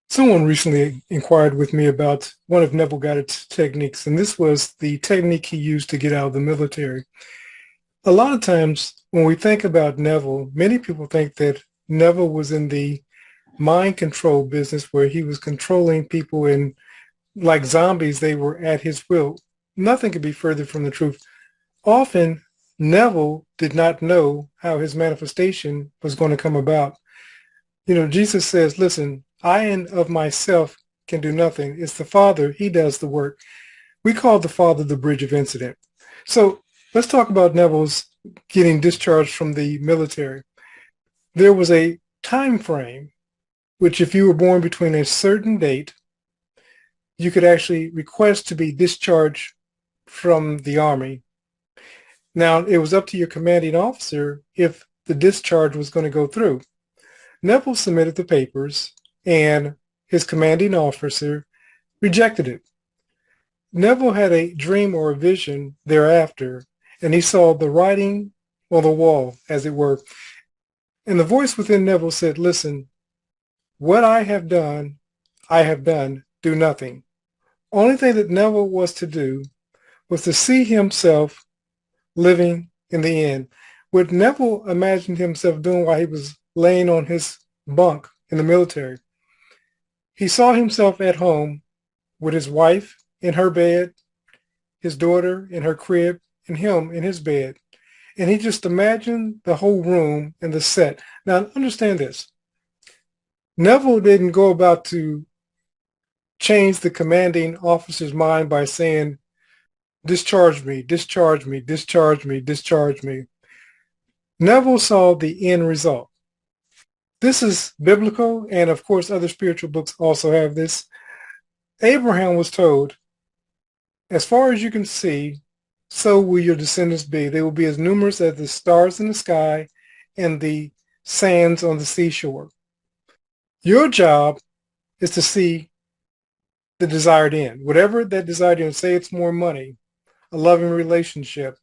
Someone recently inquired with me about one of Neville Goddard's techniques, and this was the technique he used to get out of the military. A lot of times when we think about Neville, many people think that Neville was in the mind control business where he was controlling people and like zombies, they were at his will. Nothing could be further from the truth. Often, Neville did not know how his manifestation was going to come about. Jesus says, listen, I and of myself can do nothing. It's the Father. He does the work. We call the Father the bridge of incident. So let's talk about Neville's getting discharged from the military. There was a time frame which if you were born between a certain date, you could actually request to be discharged from the Army. Now, it was up to your commanding officer if the discharge was going to go through. Neville submitted the papers, and his commanding officer rejected it. Neville had a dream or a vision thereafter, and he saw the writing on the wall, as it were. And the voice within Neville said, listen, what I have done, do nothing. Only thing that Neville was to do was to see himself living in the end. What Neville imagined himself doing while he was laying on his bunk in the military, he saw himself at home with his wife in her bed, his daughter in her crib, and him in his bed. And he just imagined the whole room and the set. Now, understand this. Neville didn't go about to change the commanding officer's mind by saying, discharge me, discharge me, discharge me, discharge me. Neville saw the end result. This is biblical, and of course, other spiritual books also have this. Abraham was told, as far as you can see, so will your descendants be. They will be as numerous as the stars in the sky and the sands on the seashore. Your job is to see the desired end. Whatever that desired end, say it's more money, a loving relationship,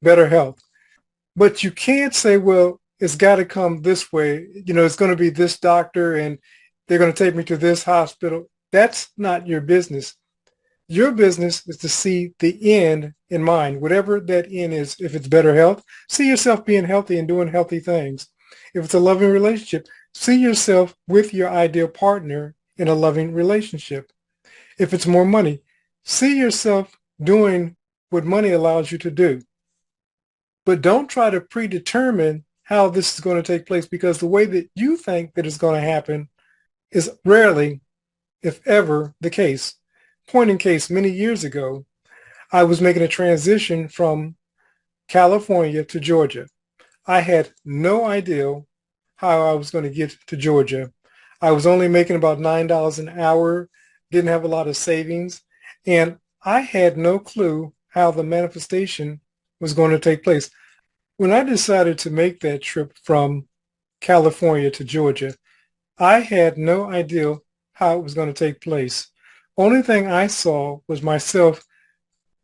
better health. But you can't say, well, it's got to come this way. It's going to be this doctor and they're going to take me to this hospital. That's not your business. Your business is to see the end in mind, whatever that end is. If it's better health, see yourself being healthy and doing healthy things. If it's a loving relationship, see yourself with your ideal partner in a loving relationship. If it's more money, see yourself doing what money allows you to do. But don't try to predetermine how this is going to take place, because the way that you think that it's going to happen is rarely, if ever, the case. Point in case, many years ago, I was making a transition from California to Georgia. I had no idea how I was going to get to Georgia. I was only making about $9 an hour, didn't have a lot of savings, and I had no clue how the manifestation was going to take place. When I decided to make that trip from California to Georgia, I had no idea how it was going to take place. Only thing I saw was myself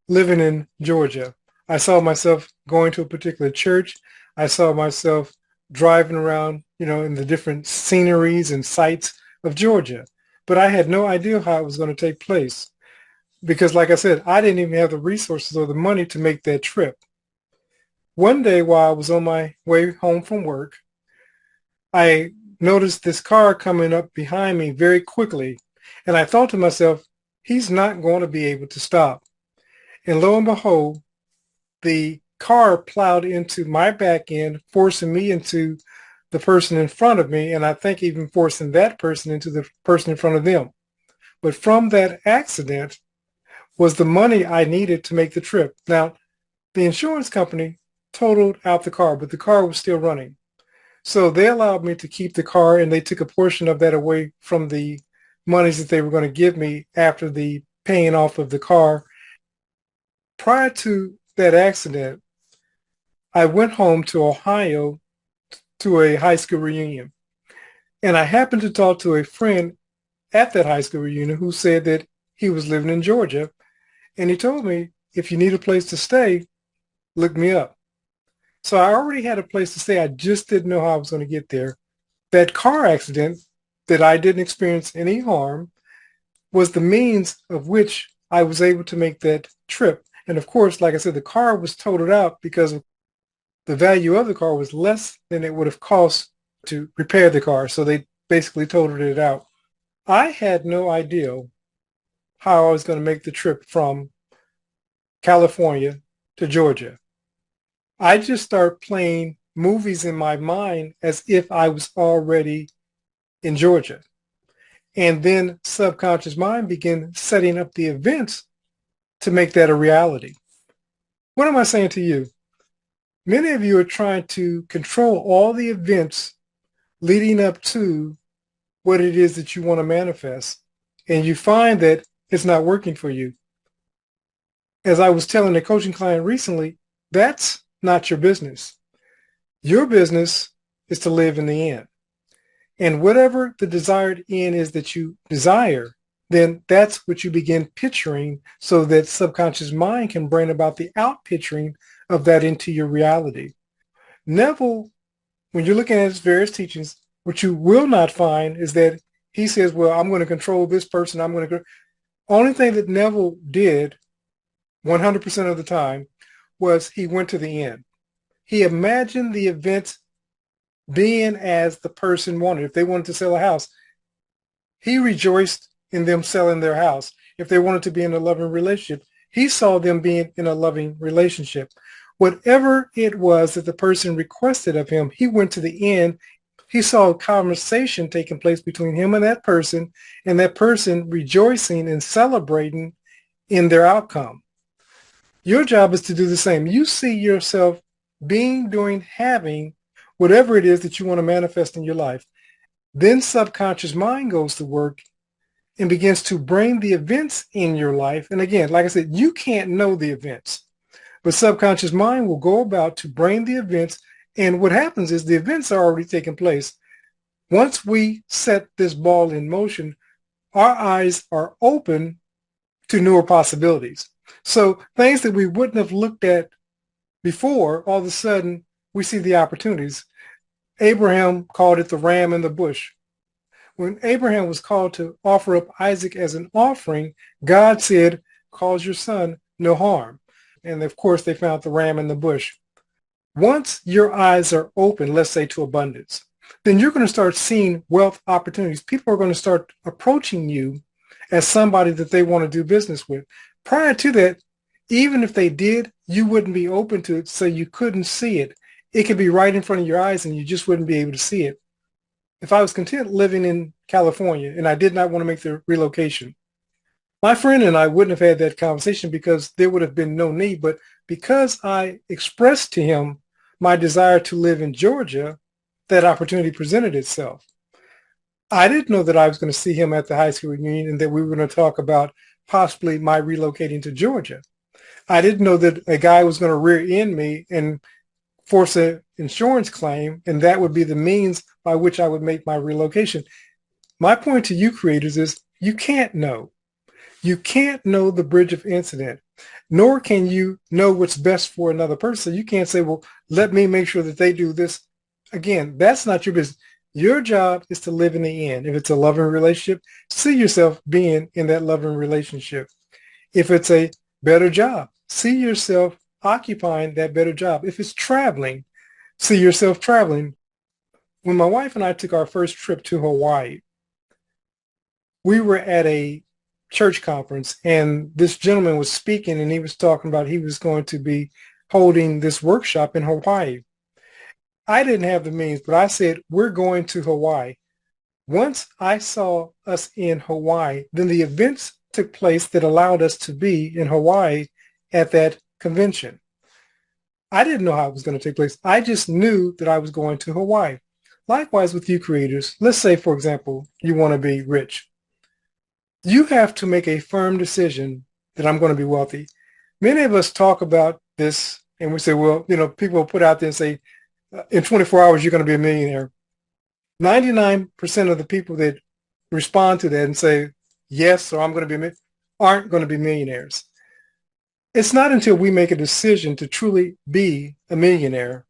living in Georgia. I saw myself going to a particular church. I saw myself driving around, in the different sceneries and sites of Georgia. But I had no idea how it was going to take place because, like I said, I didn't even have the resources or the money to make that trip. One day while I was on my way home from work, I noticed this car coming up behind me very quickly. And I thought to myself, he's not going to be able to stop. And lo and behold, the car plowed into my back end, forcing me into the person in front of me, and I think even forcing that person into the person in front of them. But from that accident was the money I needed to make the trip. Now, the insurance company totaled out the car, but the car was still running. So they allowed me to keep the car, and they took a portion of that away from the monies that they were going to give me after the paying off of the car. Prior to that accident, I went home to Ohio to a high school reunion. And I happened to talk to a friend at that high school reunion who said that he was living in Georgia. And he told me, if you need a place to stay, look me up. So I already had a place to stay. I just didn't know how I was going to get there. That car accident that I didn't experience any harm, was the means of which I was able to make that trip. And of course, like I said, the car was totaled out because the value of the car was less than it would have cost to repair the car. So they basically totaled it out. I had no idea how I was going to make the trip from California to Georgia. I just started playing movies in my mind as if I was already in Georgia. And then subconscious mind began setting up the events to make that a reality. What am I saying to you? Many of you are trying to control all the events leading up to what it is that you want to manifest. And you find that it's not working for you. As I was telling a coaching client recently, that's not your business. Your business is to live in the end. And whatever the desired end is that you desire, then that's what you begin picturing so that subconscious mind can bring about the out picturing of that into your reality. Neville, when you're looking at his various teachings, what you will not find is that he says, well, I'm going to control this person. I'm going to. Only thing that Neville did 100% of the time was he went to the end. He imagined the events being as the person wanted. If they wanted to sell a house, he rejoiced in them selling their house. If they wanted to be in a loving relationship, he saw them being in a loving relationship. Whatever it was that the person requested of him, he went to the end. He saw a conversation taking place between him and that person rejoicing and celebrating in their outcome. Your job is to do the same. You see yourself being, doing, having whatever it is that you want to manifest in your life. Then subconscious mind goes to work and begins to bring the events in your life. And again, like I said, you can't know the events, but subconscious mind will go about to bring the events. And what happens is the events are already taking place. Once we set this ball in motion, our eyes are open to newer possibilities. So things that we wouldn't have looked at before, all of a sudden we see the opportunities. Abraham called it the ram in the bush. When Abraham was called to offer up Isaac as an offering, God said, cause your son no harm. And of course, they found the ram in the bush. Once your eyes are open, let's say to abundance, then you're going to start seeing wealth opportunities. People are going to start approaching you as somebody that they want to do business with. Prior to that, even if they did, you wouldn't be open to it, so you couldn't see it. It could be right in front of your eyes and you just wouldn't be able to see it. If I was content living in California and I did not want to make the relocation, my friend and I wouldn't have had that conversation because there would have been no need. But because I expressed to him my desire to live in Georgia, that opportunity presented itself. I didn't know that I was going to see him at the high school reunion and that we were going to talk about possibly my relocating to Georgia. I didn't know that a guy was going to rear end me and force an insurance claim, and that would be the means by which I would make my relocation. My point to you creators is you can't know. You can't know the bridge of incident, nor can you know what's best for another person. You can't say, well, let me make sure that they do this. Again, that's not your business. Your job is to live in the end. If it's a loving relationship, see yourself being in that loving relationship. If it's a better job, see yourself occupying that better job. If it's traveling, see yourself traveling. When my wife and I took our first trip to Hawaii, we were at a church conference and this gentleman was speaking and he was talking about he was going to be holding this workshop in Hawaii. I didn't have the means, but I said, we're going to Hawaii. Once I saw us in Hawaii, then the events took place that allowed us to be in Hawaii at that convention. I didn't know how it was going to take place. I just knew that I was going to Hawaii. Likewise with you creators, let's say, for example, you want to be rich. You have to make a firm decision that I'm going to be wealthy. Many of us talk about this and we say, well, people will put out there and say, in 24 hours, you're going to be a millionaire. 99% of the people that respond to that and say, yes, or I'm going to be aren't going to be millionaires. It's not until we make a decision to truly be a millionaire,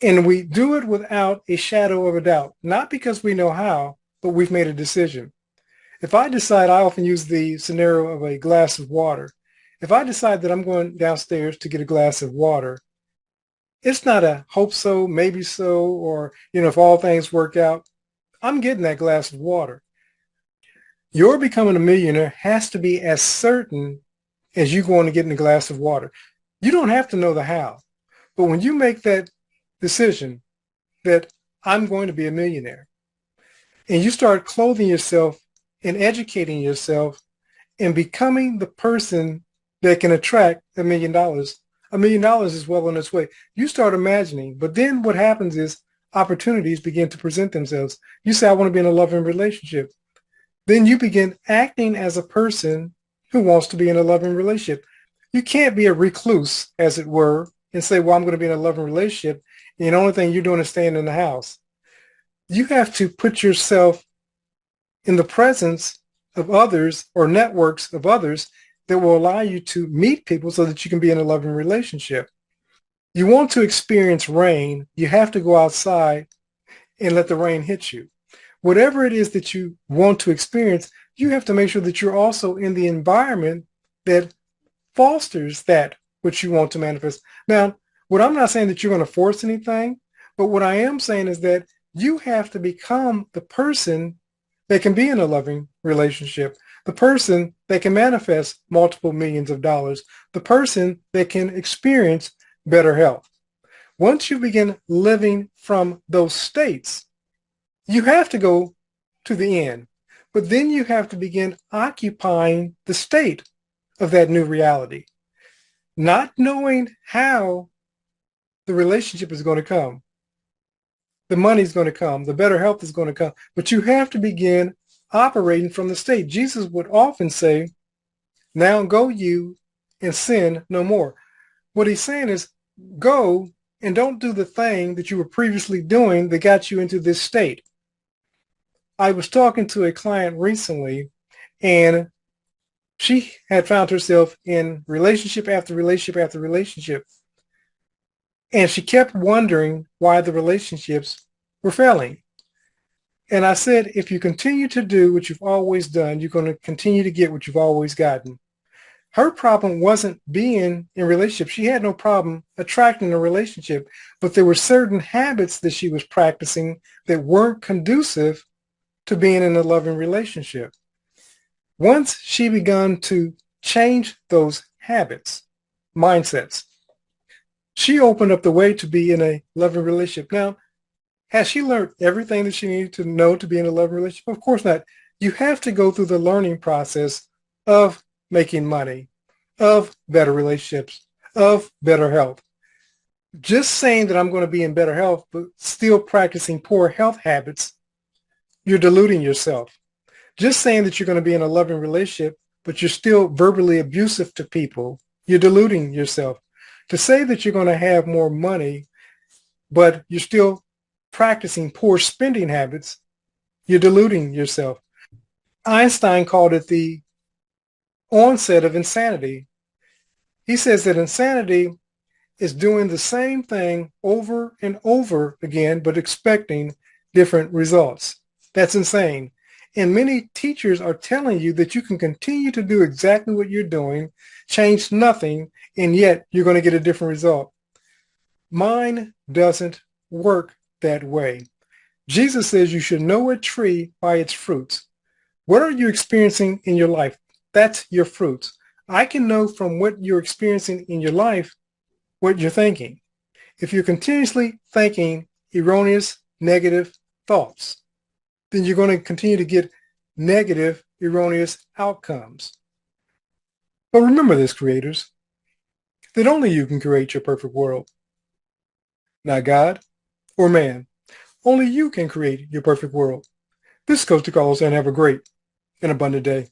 and we do it without a shadow of a doubt, not because we know how, but we've made a decision. If I decide, I often use the scenario of a glass of water. If I decide that I'm going downstairs to get a glass of water, it's not a hope so, maybe so, or, if all things work out, I'm getting that glass of water. Your becoming a millionaire has to be as certain as you going to get in a glass of water. You don't have to know the how, but when you make that decision that I'm going to be a millionaire, and you start clothing yourself and educating yourself and becoming the person that can attract $1 million is well on its way. You start imagining, but then what happens is opportunities begin to present themselves. You say, I want to be in a loving relationship. Then you begin acting as a person who wants to be in a loving relationship. You can't be a recluse, as it were, and say, well, I'm going to be in a loving relationship, and the only thing you're doing is staying in the house. You have to put yourself in the presence of others or networks of others that will allow you to meet people so that you can be in a loving relationship. You want to experience rain, you have to go outside and let the rain hit you. Whatever it is that you want to experience, you have to make sure that you're also in the environment that fosters that which you want to manifest. Now, what I'm not saying that you're going to force anything, but what I am saying is that you have to become the person that can be in a loving relationship, the person that can manifest multiple millions of dollars, the person that can experience better health. Once you begin living from those states, you have to go to the end, but then you have to begin occupying the state of that new reality, not knowing how the relationship is going to come. The money's going to come, the better health is going to come, but you have to begin operating from the state. Jesus would often say, now go you and sin no more. What he's saying is go and don't do the thing that you were previously doing that got you into this state. I was talking to a client recently, and she had found herself in relationship after relationship after relationship. And she kept wondering why the relationships were failing. And I said, if you continue to do what you've always done, you're going to continue to get what you've always gotten. Her problem wasn't being in a relationship. She had no problem attracting a relationship, but there were certain habits that she was practicing that weren't conducive to being in a loving relationship. Once she began to change those habits, mindsets, she opened up the way to be in a loving relationship. Now, has she learned everything that she needed to know to be in a loving relationship? Of course not. You have to go through the learning process of making money, of better relationships, of better health. Just saying that I'm going to be in better health, but still practicing poor health habits, you're deluding yourself. Just saying that you're going to be in a loving relationship, but you're still verbally abusive to people, you're deluding yourself. To say that you're going to have more money, but you're still practicing poor spending habits, you're deluding yourself. Einstein called it the onset of insanity. He says that insanity is doing the same thing over and over again, but expecting different results. That's insane. And many teachers are telling you that you can continue to do exactly what you're doing, change nothing, and yet you're going to get a different result. Mine doesn't work that way. Jesus says you should know a tree by its fruits. What are you experiencing in your life? That's your fruits. I can know from what you're experiencing in your life what you're thinking. If you're continuously thinking erroneous, negative thoughts, then you're going to continue to get negative, erroneous outcomes. But remember this, creators, that only you can create your perfect world. Not God or man. Only you can create your perfect world. This is Coach DeCarlo, and have a great and abundant day.